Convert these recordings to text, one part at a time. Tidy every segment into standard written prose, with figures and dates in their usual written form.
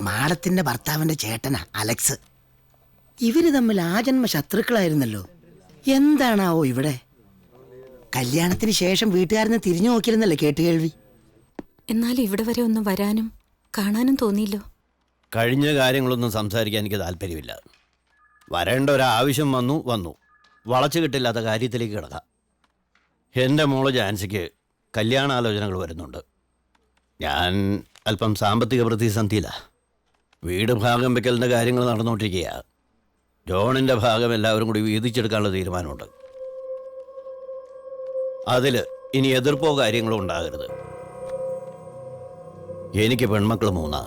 മാഡത്തിന്റെ ഭർത്താവിന്റെ ചേട്ടനാ അലക്സ്. ഇവര് തമ്മിൽ ആജന്മ ശത്രുക്കളായിരുന്നല്ലോ. എന്താണാവോ ഇവിടെ? കല്യാണത്തിന് ശേഷം വീട്ടുകാരനെ തിരിഞ്ഞു നോക്കിയിരുന്നല്ലേ കേട്ടുകേൾവി. എന്നാൽ ഇവിടെ വരെ ഒന്ന് വരാനും കാണാനും തോന്നിയില്ലോ. കഴിഞ്ഞ കാര്യങ്ങളൊന്നും സംസാരിക്കാൻ എനിക്ക് താല്പര്യമില്ല. വരേണ്ട ഒരാവശ്യം വന്നു. വളച്ചു കിട്ടില്ലാത്ത കാര്യത്തിലേക്ക് കിടക്കാം. എൻ്റെ മോള് ജാൻസിക്ക് കല്യാണാലോചനകൾ വരുന്നുണ്ട്. ഞാൻ അല്പം സാമ്പത്തിക പ്രതിസന്ധിയിലാണ്. വീട് ഭാഗം വെക്കലിൻ്റെ കാര്യങ്ങൾ നടന്നുകൊണ്ടിരിക്കുക. ജോണിൻ്റെ ഭാഗം എല്ലാവരും കൂടി വീതിച്ചെടുക്കാനുള്ള തീരുമാനമുണ്ട്. അതിൽ ഇനി എതിർപ്പോ കാര്യങ്ങളോ ഉണ്ടാകരുത്. എനിക്ക് പെൺമക്കൾ 3.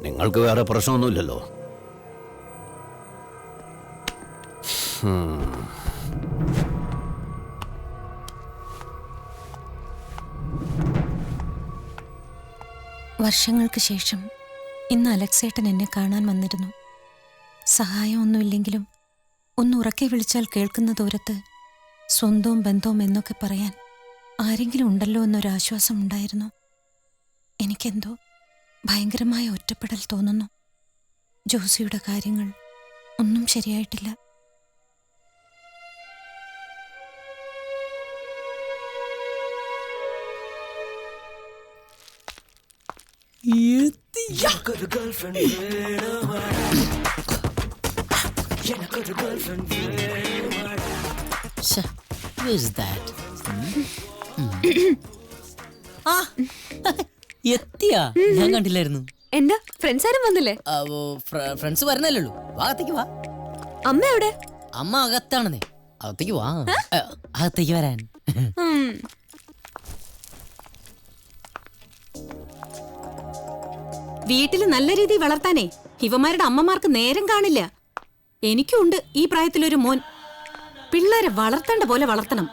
നിങ്ങൾക്ക് വേറെ പ്രശ്നമൊന്നുമില്ലല്ലോ. വർഷങ്ങൾക്ക് ശേഷം ഇന്ന് അലക്സേട്ടൻ എന്നെ കാണാൻ വന്നിരുന്നു. സഹായമൊന്നുമില്ലെങ്കിലും ഒന്ന് ഉറക്കെ വിളിച്ചാൽ കേൾക്കുന്ന ദൂരത്ത് സ്വന്തവും ബന്ധവും എന്നൊക്കെ പറയാൻ ആരെങ്കിലും ഉണ്ടല്ലോ എന്നൊരാശ്വാസം ഉണ്ടായിരുന്നു. എനിക്കെന്തോ ഭയങ്കരമായ ഒറ്റപ്പെടൽ തോന്നുന്നു. ജോസിയുടെ കാര്യങ്ങൾ ഒന്നും ശരിയായിട്ടില്ല. എത്തിയാ? ഞാൻ കണ്ടില്ലായിരുന്നു. എന്താ ഫ്രണ്ട്സ് ആരും വന്നില്ലേ? ഫ്രണ്ട്സ് വരണല്ലേ ഉള്ളൂ. അകത്തേക്ക് വാ. അമ്മ എവിടെ? അമ്മ അകത്താണെന്നേ. അകത്തേക്ക് വാ. അകത്തേക്ക് വരാൻ. വീട്ടില് നല്ല രീതിയിൽ വളർത്താനേ ഇവന്മാരുടെ അമ്മമാർക്ക് നേരം കാണില്ല. എനിക്കുണ്ട് ഈ പ്രായത്തിലൊരു മോൻ. പിള്ളേരെ വളർത്തേണ്ട പോലെ വളർത്തണം.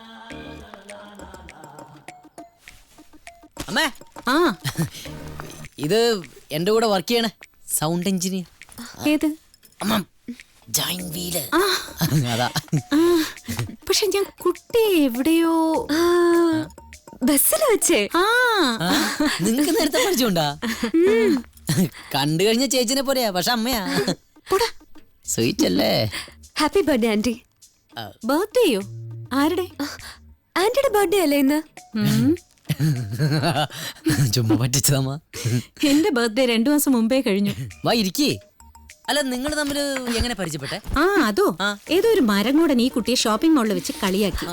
അമ്മേ, ആ ഇത് എന്റെ കൂടെ വർക്ക് ചെയ്യണേ സൗണ്ട് എഞ്ചിനീയർ. ഏത്? അതാ. പക്ഷെ ഞാൻ കുട്ടി എവിടെയോ ബസ്സിൽ വെച്ചേ. നിങ്ങക്ക് നേരത്തെ പരിചയമുണ്ടാ? കണ്ടു കഴിഞ്ഞ ചേച്ചിനെ പോലെയാ, പക്ഷെ അമ്മയാ. സ്വീറ്റ് അല്ലേ? Happy birthday aunty. ബർത്ത്ഡേയോ? ആരുടെ? ആന്റിയുടെ ബർത്ത്ഡേ അല്ലേ ഇന്ന്? ചുമ്മാ പറ്റിച്ചതമ്മ. എന്റെ ബർത്ത്ഡേ 2 മാസം മുമ്പേ കഴിഞ്ഞു. വാ ഇരിക്കേ. അല്ല, നിങ്ങൾ തമ്മിൽ എങ്ങനെ പരിചയപ്പെട്ടെ? അതോ ഏതോ ഒരു മരം കൂടൻ ഈ കുട്ടിയെ ഷോപ്പിംഗ് മോളിൽ വെച്ച് കളിയാക്കി.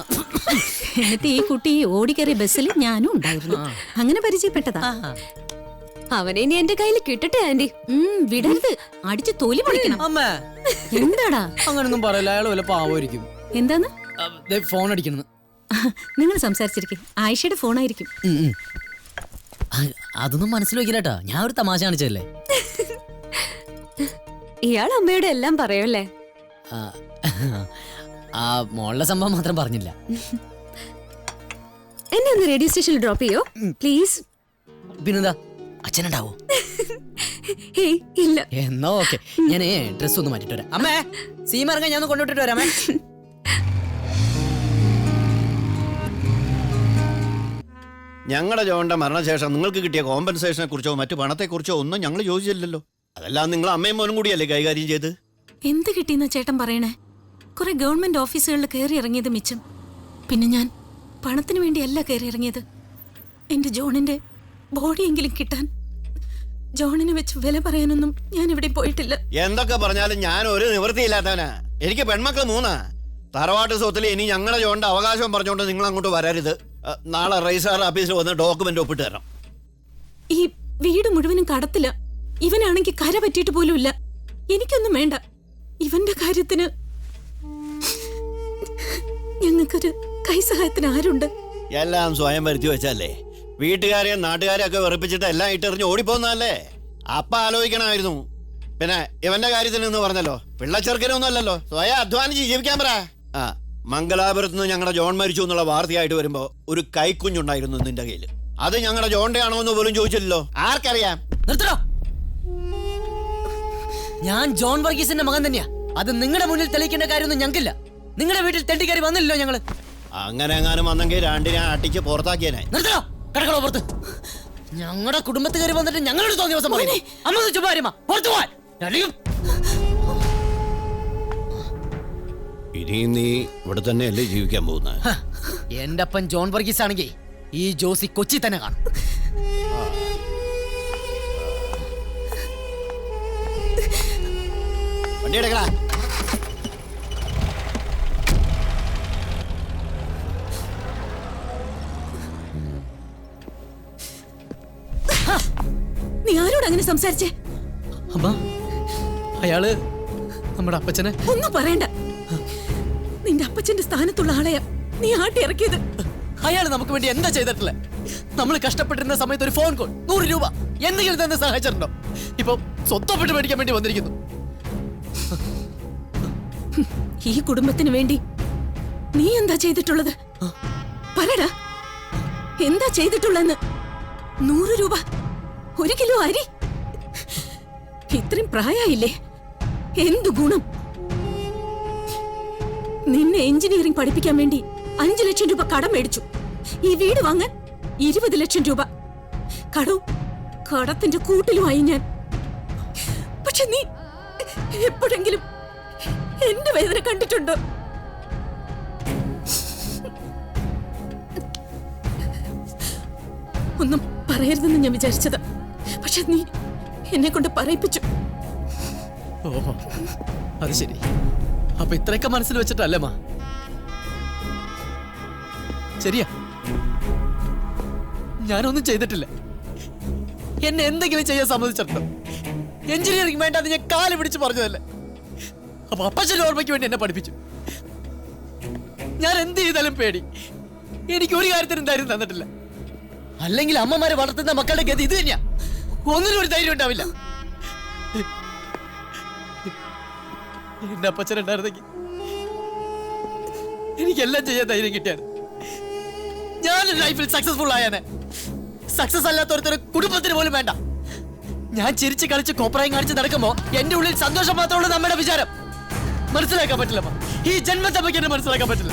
എന്നിട്ട് ഈ കുട്ടി ഓടിക്കേറിയ ബസ്സിൽ ഞാനും ഉണ്ടായിരുന്നു. അങ്ങനെ പരിചയപ്പെട്ടതാ. അവനെ ഇനി എന്റെ കയ്യിൽ കിട്ടട്ടെ ആന്റി. വിടരുത്, അടിച്ച് തൊലി പൊളിക്കണം. എന്താടാ അങ്ങനൊന്നും പറയല്ല, അയാൾ വല്ല പാവായിരിക്കും. എന്താന്ന്? ഫോൺ അടിക്കണം. നിങ്ങൾ സംസാരിച്ചിരിക്കും. ആയിഷയുടെ ഫോണായിരിക്കും. അതൊന്നും മനസ്സിൽ വെക്കില്ലാട്ടാ, ഞാൻ ഒരു തമാശ കാണിച്ചല്ലേ. ഇയാൾ അമ്മയോട് എല്ലാം പറയല്ലേ? ആ മോളുടെ സംഭവം മാത്രം പറഞ്ഞില്ല. എന്നെ ഒന്ന് റേഡിയോ സ്റ്റേഷനിൽ ഡ്രോപ്പ് ചെയ്യോ പ്ലീസ്? പിന്നെന്താ, അച്ഛനുണ്ടാവോ? ഇല്ല. എന്നാ ഓക്കെ, ഞാൻ ഡ്രസ് ഒന്ന് മാറ്റിട്ട് വരാം. അമ്മേ, സീമ ഇറങ്ങാൻ ഞാൻ ഒന്ന് കൊണ്ടുവിട്ടിട്ട് വരാമേ. ഞങ്ങളുടെ ജോണിന്റെ മരണശേഷം നിങ്ങൾക്ക് കിട്ടിയ കോമ്പൻസേഷനെ കുറിച്ചോ മറ്റു പണത്തെക്കുറിച്ചോ ഒന്നും ഞങ്ങൾ ചോദിച്ചില്ലല്ലോ. അതെല്ലാം നിങ്ങൾ അമ്മയും മോനും കൂടിയല്ലേ കൈകാര്യം ചെയ്ത്? എന്ത് കിട്ടിയെന്ന ചേട്ടൻ പറയണേ? കുറെ ഗവൺമെന്റ് ഓഫീസുകളിൽ കയറി ഇറങ്ങിയത് മിച്ചം. പിന്നെ ഞാൻ പണത്തിന് വേണ്ടിയല്ല കയറി ഇറങ്ങിയത്. എന്റെ ജോണിന്റെ ബോഡിയെങ്കിലും കിട്ടാൻ. ജോണിനെ വെച്ച് വില പറയാനൊന്നും ഞാൻ ഇവിടെ പോയിട്ടില്ല. എന്തൊക്കെ പറഞ്ഞാലും ഞാൻ ഒരു നിവൃത്തിയില്ലാത്തവനാ. എനിക്ക് പെൺമക്കൾ 3. തറവാട്ട് സ്വത്തിൽ ഇനി ഞങ്ങളുടെ ജോണിന്റെ അവകാശം പറഞ്ഞുകൊണ്ട് നിങ്ങൾ അങ്ങോട്ട് വരരുത്. നാളെ രജിസ്ട്രാർ ഓഫീസിൽ വന്ന് ഡോക്യുമെന്റ് ഒപ്പിട്ട് തരണം. ഈ വീട് മുഴുവനും കടത്തില്ല. ഇവനാണെങ്കിൽ കര പറ്റിയിട്ട് പോലും ഇല്ല. എനിക്കൊന്നും വേണ്ട. ഇവന്റെ കാര്യത്തിന് ഞങ്ങൾക്കൊരു കൈസഹായത്തിന് ആരുണ്ട്? എല്ലാം സ്വയം വരുത്തി വെച്ചല്ലേ. വീട്ടുകാരെയും നാട്ടുകാരെയും ഒക്കെ വെറുപ്പിച്ചിട്ട് എല്ലാം ഇട്ടെറിഞ്ഞ് ഓടിപ്പോന്നല്ലേ. അപ്പ ആലോചിക്കണമായിരുന്നു. പിന്നെ ഇവന്റെ കാര്യത്തിൽ നിന്ന് പറഞ്ഞല്ലോ, പിള്ളച്ചെറുക്കനൊന്നും അല്ലല്ലോ, സ്വയം അധ്വാനിച്ച് ജീവിക്കാൻ പറ. മംഗലാപുരത്ത് നിന്ന് ഞങ്ങളുടെ ജോൺ മരിച്ചു എന്നുള്ള വാർത്തയായിട്ട് വരുമ്പോ ഒരു കൈക്കുഞ്ഞുണ്ടായിരുന്നു നിന്റെ കയ്യിൽ. അത് ഞങ്ങളുടെ ജോണിന്റെ ആണോ എന്ന് പോലും ചോദിച്ചില്ലല്ലോ. ആർക്കറിയാം? നിർത്തണോ? ഞാൻ ജോൺ വർഗീസിന്റെ മകൻ തന്നെയാ. അത് നിങ്ങളുടെ മുന്നിൽ തെളിയിക്കേണ്ട കാര്യമൊന്നും ഞങ്ങൾക്കില്ല. നിങ്ങളുടെ വീട്ടിൽ തെണ്ടിക്കയറി വന്നില്ലല്ലോ ഞങ്ങള്. അങ്ങനെ എങ്ങാനും വന്നെങ്കിൽ രണ്ടിനെ അടിച്ച് പുറത്താക്കിയനെ. നിർത്തണോ, കിടക്കണോ പുറത്ത്. ഞങ്ങളുടെ കുടുംബത്തിൽ കയറി വന്നിട്ട് ഞങ്ങളോട് തോന്നിയ ദിവസം പറയുന്നേ. അമ്മ ചുമ്മാ പുറത്തു പോവാൻ. ഇനിയും നീ ഇവിടെ തന്നെയല്ലേ ജീവിക്കാൻ പോകുന്നത്? എന്റെ അപ്പൻ ജോൺ വർഗീസ് ആണെങ്കിൽ ഈ ജോസി കൊച്ചി തന്നെ കാണും. വണ്ടി എടുക്കടാ. നീ ആരോട് അങ്ങനെ സംസാരിച്ചേ? അമ്മ, അയാള് നമ്മുടെ അപ്പച്ചനെ ഒന്നും പറയണ്ട. നിന്റെ അപ്പച്ചന്റെ സ്ഥാനത്തുള്ള ആളെയാ നീ ആട്ടി ഇറക്കിയത്. അയാള് നമുക്ക് വേണ്ടി എന്താ ചെയ്തിട്ടില്ലേ? നമ്മൾ കഷ്ടപ്പെട്ടിരുന്ന സമയത്ത് ഒരു ഫോൺ കോൾ, 100 രൂപ എന്തെങ്കിലും തന്നെ സഹായിച്ചിട്ടുണ്ടോ? ഇപ്പൊ സ്വത്തപ്പെട്ട് മേടിക്കാൻ വേണ്ടി വന്നിരിക്കുന്നു. ഈ കുടുംബത്തിന് വേണ്ടി നീ എന്താ ചെയ്തിട്ടുള്ളത്? പറടാ, എന്താ ചെയ്തിട്ടുള്ളെന്ന്. 100 രൂപ, 1 കിലോ അരി. ഇത്രയും പ്രായമായില്ലേ, എന്തു ഗുണം? നിന്നെ എഞ്ചിനീയറിംഗ് പഠിപ്പിക്കാൻ വേണ്ടി 5 ലക്ഷം രൂപ കടം മേടിച്ചു. ഈ വീട് വാങ്ങാൻ 20 ലക്ഷം രൂപ കടവും കടത്തിന്റെ കൂട്ടിലുമായി ഞാൻ. പക്ഷെ നീ എപ്പോഴെങ്കിലും എന്റെ വേദന കണ്ടിട്ടുണ്ടോ? ഒന്നും പറയരുതെന്ന് ഞാൻ വിചാരിച്ചത്, പക്ഷെ നീ എന്നെ കൊണ്ട് പറയിപ്പിച്ചു. ഓഹോ, അത് ശരി. അപ്പൊ ഇത്രയൊക്കെ മനസ്സിൽ വെച്ചിട്ടല്ലേ മാ? ശരിയാ, ഞാനൊന്നും ചെയ്തിട്ടില്ല. എന്നെ എന്തെങ്കിലും ചെയ്യാൻ സമ്മതിച്ചിട്ടുണ്ടോ? എഞ്ചിനീയറിംഗ് വേണ്ടാന്ന് ഞാൻ കാല് പിടിച്ച് പറഞ്ഞതല്ലേ. അപ്പൊ അപ്പച്ചന്റെ ഓർമ്മയ്ക്ക് വേണ്ടി എന്നെ പഠിപ്പിച്ചു. ഞാൻ എന്ത് ചെയ്താലും പേടി. എനിക്ക് ഒരു കാര്യത്തിനും ധൈര്യം തന്നിട്ടില്ല. അല്ലെങ്കിൽ അമ്മമാരെ വളർത്തുന്ന മക്കളുടെ ഗതി ഇത് തന്നെയാ. ഒന്നിനും ഒരു ധൈര്യം ഉണ്ടാവില്ല. എന്റെ അപ്പച്ചനുണ്ടായിരുന്നെങ്കിൽ എനിക്കെല്ലാം ചെയ്യാൻ ധൈര്യം കിട്ടിയാണ്. ഞാൻ ലൈഫിൽ സക്സസ്ഫുൾ ആയാനെ. സക്സസ് അല്ലാത്തൊരുത്തരു കുടുംബത്തിന് പോലും വേണ്ട. ഞാൻ ചിരിച്ച് കളിച്ച് കോപ്രായം കാണിച്ച് നടക്കുമ്പോ എന്റെ ഉള്ളിൽ സന്തോഷം മാത്രമുള്ള നമ്മുടെ വിചാരം മനസ്സിലാക്കാൻ പറ്റില്ല. ഈ ജന്മത്തെ പറ്റി എന്നെ മനസ്സിലാക്കാൻ പറ്റില്ല.